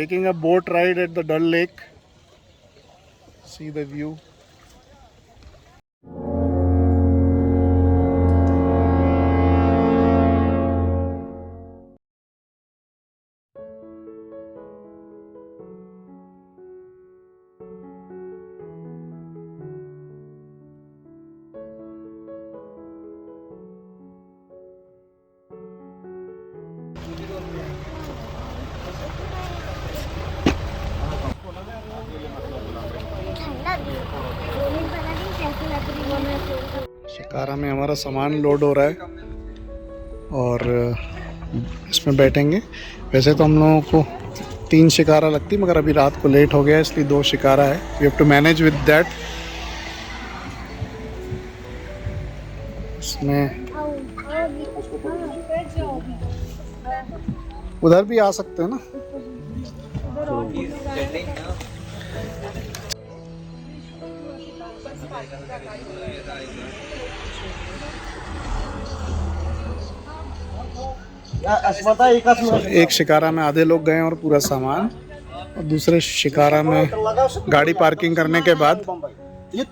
Taking a boat ride at the Dal Lake. See the view. Shikara में हमारा सामान load हो रहा है और इसमें बैठेंगे। वैसे तो हम लोगों को 3 शिकारा लगती, मगर अभी रात को लेट हो गया इसलिए 2 शिकारा है। We have to manage with that. इसमें उधर भी आ सकते हैं ना। एक शिकारा में आधे लोग गए और पूरा सामान, और दूसरे शिकारा में गाड़ी पार्किंग करने के बाद we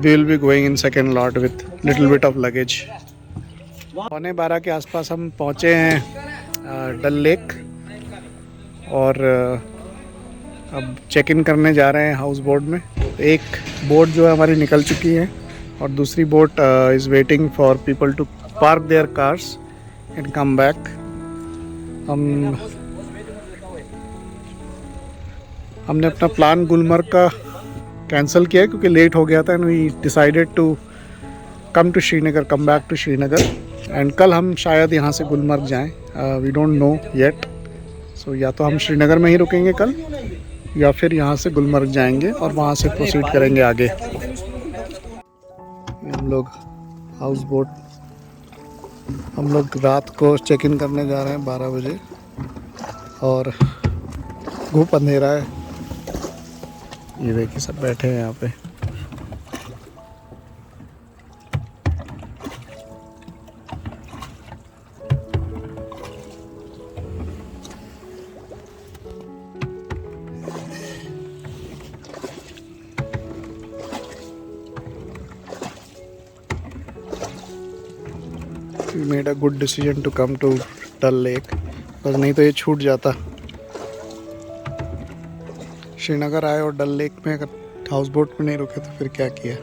will be going in second lot with little bit of luggage। 11:15 के आसपास हम पहुँचे हैं डल लेक और अब चेक इन करने जा रहे हैं हाउस बोट में। एक बोट जो है हमारी निकल चुकी है और दूसरी boat is waiting for people to park their cars and come back. हमने अपना प्लान गुलमर्ग का कैंसिल किया क्योंकि लेट हो गया था and we decided to come to Srinagar, come back to Srinagar. And कल हम शायद यहाँ से गुलमर्ग जाएं, we don't know yet. So या तो हम श्रीनगर में ही रुकेंगे कल या फिर यहाँ से गुलमर्ग जाएंगे और वहाँ से प्रोसीड करेंगे आगे। हम लोग हाउस बोट, हम लोग रात को चेक इन करने जा रहे हैं 12 बजे और धूप अंधेरा है। ये देखिए सब बैठे हैं यहाँ पे। We made a good decision to come to Dal Lake, बस नहीं तो ये छूट जाता। श्रीनगर आए और डल लेक में अगर हाउस बोट में नहीं रुके तो फिर क्या किया।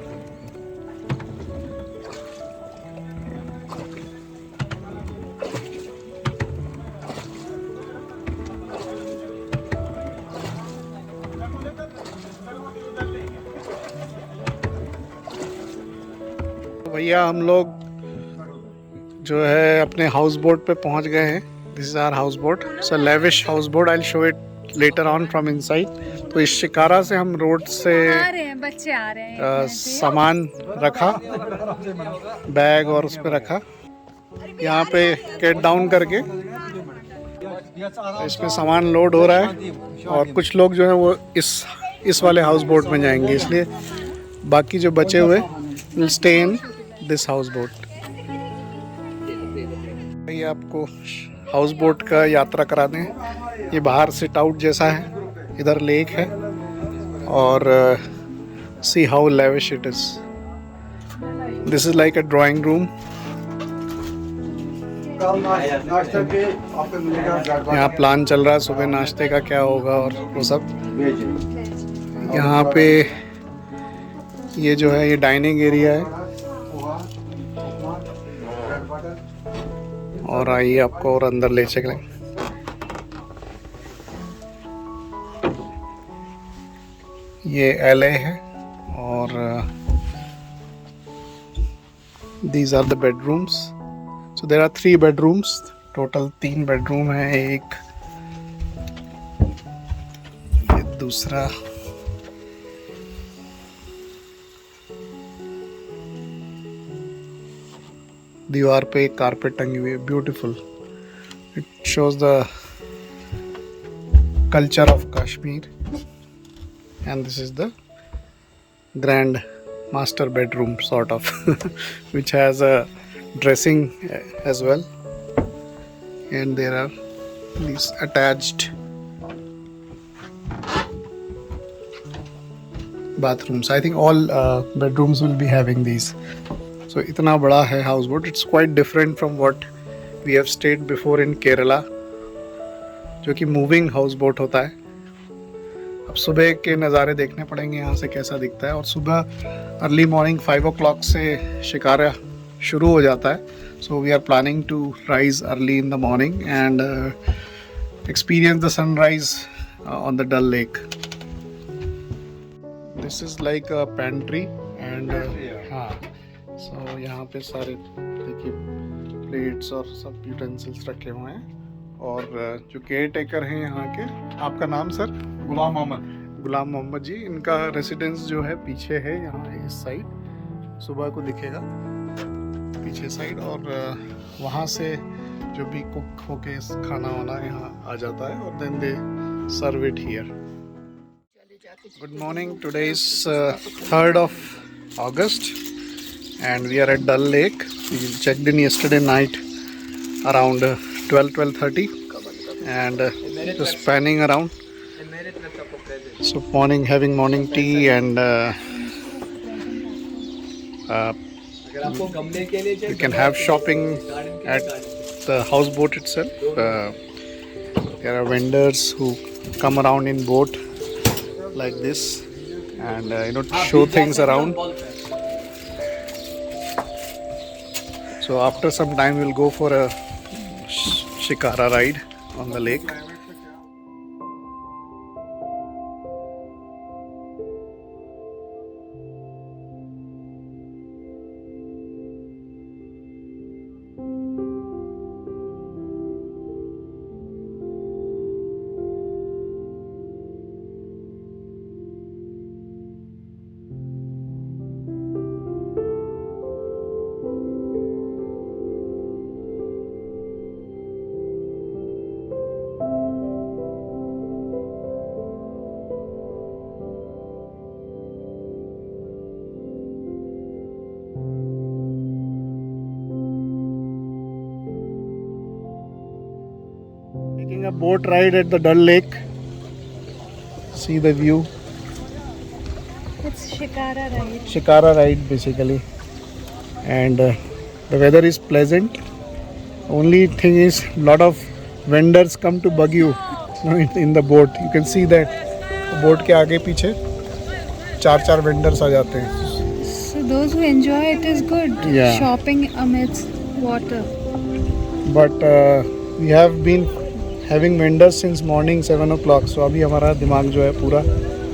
भैया हम लोग जो है अपने हाउस बोट पे पहुंच गए हैं। This is our houseboat, it's a lavish houseboat. I will show it later on from inside. तो इस शिकारा से हम रोड से बच्चे आ रहे हैं सामान रखा, बैग और उस पे रखा। यहाँ पे कैट डाउन करके इसमें सामान लोड हो रहा है और कुछ लोग जो है वो इस वाले हाउस बोट में जाएंगे, इसलिए बाकी जो बचे हुए will stay in this house boat. ये आपको हाउस बोट का यात्रा करा दें। ये बाहर सिट आउट जैसा है, इधर लेक है और see how lavish it is. This is like a drawing room. यहाँ प्लान चल रहा है सुबह नाश्ते का क्या होगा और वो सब। यहाँ पे ये जो है ये डाइनिंग एरिया है और आइए आपको और अंदर ले चलें। ये एलए है और these are the bedrooms. So there are 3 bedrooms. Total 3 bedroom है। एक ये दूसरा, दीवार पे एक कारपेट टंगी हुई है, beautiful. It shows the culture of Kashmir. And this is the grand master bedroom sort of which has a dressing as well, and there are these attached bathrooms. I think all bedrooms will be having these. So इतना बड़ा है house boat. It's quite different from what we have stayed before in Kerala, जो कि moving house boat होता है. अब सुबह के नज़ारे देखने पड़ेंगे यहाँ से कैसा दिखता है. और सुबह अर्ली मॉर्निंग 5 o'clock से शिकारा शुरू हो जाता है. So we are planning to rise early in the morning and experience the sunrise on the Dal Lake. This is like a pantry and हाँ, so यहाँ पे सारे देखिए प्लेट्स और सब यूटेंसिल्स रखे हुए हैं. और जो केयर टेकर हैं यहाँ के, आपका नाम सर? गुलाम मोहम्मद. गुलाम मोहम्मद जी. इनका रेसिडेंस जो है पीछे है, यहाँ इस साइड सुबह को दिखेगा पीछे साइड. और वहाँ से जो भी कुक होके खाना वाना यहाँ आ जाता है और then they serve it here. Good morning. Today is 3rd of August and we are at Dal Lake. We checked in yesterday night around 12:30 and just panning around. So morning, having morning tea and you can have shopping at the houseboat itself. There are vendors who come around in boat like this and show things around. So after some time we'll go for a shikara ride on the lake. Taking a boat ride at the Dal Lake. See the view. It's Shikara ride. Shikara ride basically. And the weather is pleasant. Only thing is lot of vendors come to bug you in the boat. You can see that boat के आगे पीछे 4 vendors आ जाते हैं. So those who enjoy it is good. Yeah. Shopping amidst water. But we have been having vendors since morning 7 o'clock. So अभी हमारा दिमाग जो है पूरा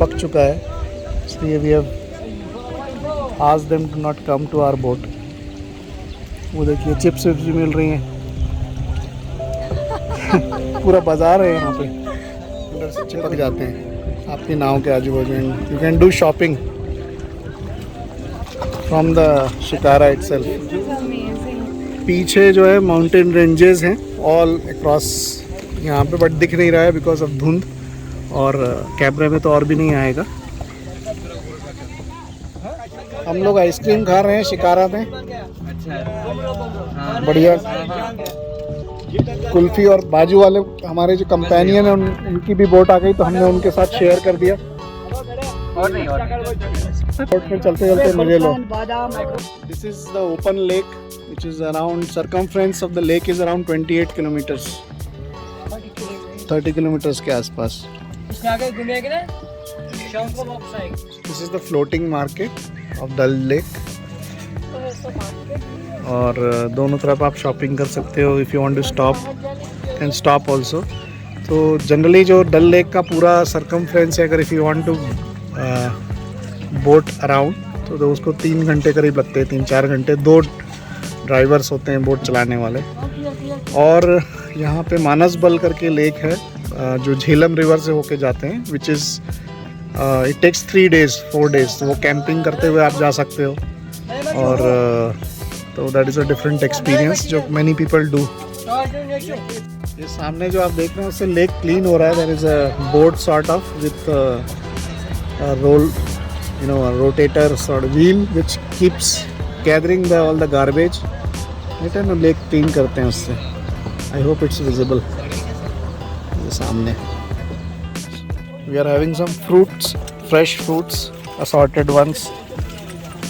पक चुका है. इसलिए we have asked them to not come to our boat. वो देखिए चिप्स भी मिल रही हैं. पूरा बाजार है यहाँ पे. अंदर से चिपक जाते हैं आपकी नाव के आजू बाजू. You can do shopping from the shikara itself. It's amazing. पीछे जो है माउंटेन रेंजेस हैं ऑल अक्रॉस यहाँ पे, बट दिख नहीं रहा है बिकॉज ऑफ धुंध. और कैमरे में तो और भी नहीं आएगा. हम लोग आइसक्रीम खा रहे हैं शिकारा में. बढ़िया कुल्फी. और बाजू वाले हमारे जो कंपेनियन है उनकी भी बोट आ गई तो हमने उनके साथ शेयर कर दिया. बोट में चलते चलते मजे लो. This is the open lake which is around, circumference of the lake is around 28 kilometers. 30 kilometers के आसपास. This is the floating market of Dal Lake. और दोनों तरफ आप शॉपिंग कर सकते हो. If you want to stop can stop also. तो जनरली जो डल लेक का पूरा सरकमफ्रेंस है, अगर if you want to boat around तो उसको 3 घंटे करीब लगते हैं. 3-4 घंटे. 2 ड्राइवर्स होते हैं बोट चलाने वाले. और यहाँ पे मानसबल करके लेक है जो झेलम रिवर से होके जाते हैं. Which is it takes 3 days 4 days. तो वो कैंपिंग करते हुए आप जा सकते हो. और तो that is a different experience जो मैनी पीपल डू. ये सामने जो आप देख रहे हैं उससे लेक क्लीन हो रहा है. There is a boat sort of with roll rotator sort wheel which keeps gathering the all the garbage. बेटा ना लेक क्लीन करते हैं उससे. I hope it's visible. ये सामने we are having some fruits, fresh fruits assorted ones.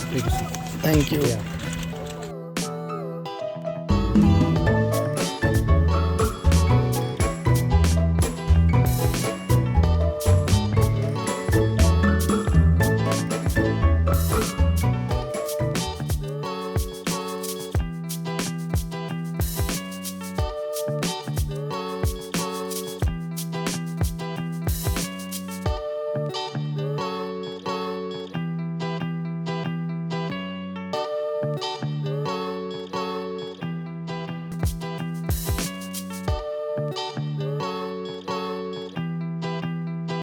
Thank you, sir. Thank you. Yeah.